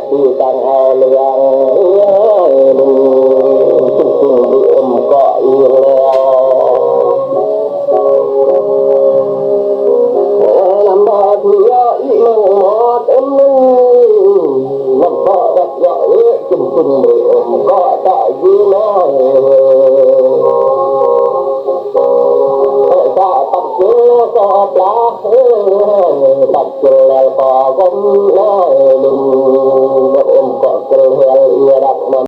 kopi kang aliang sung ko lambat ya imang mot lambat ya sung ko ta gina ta tập cho lá tập cho là có gom lá đừng có hel ia đặt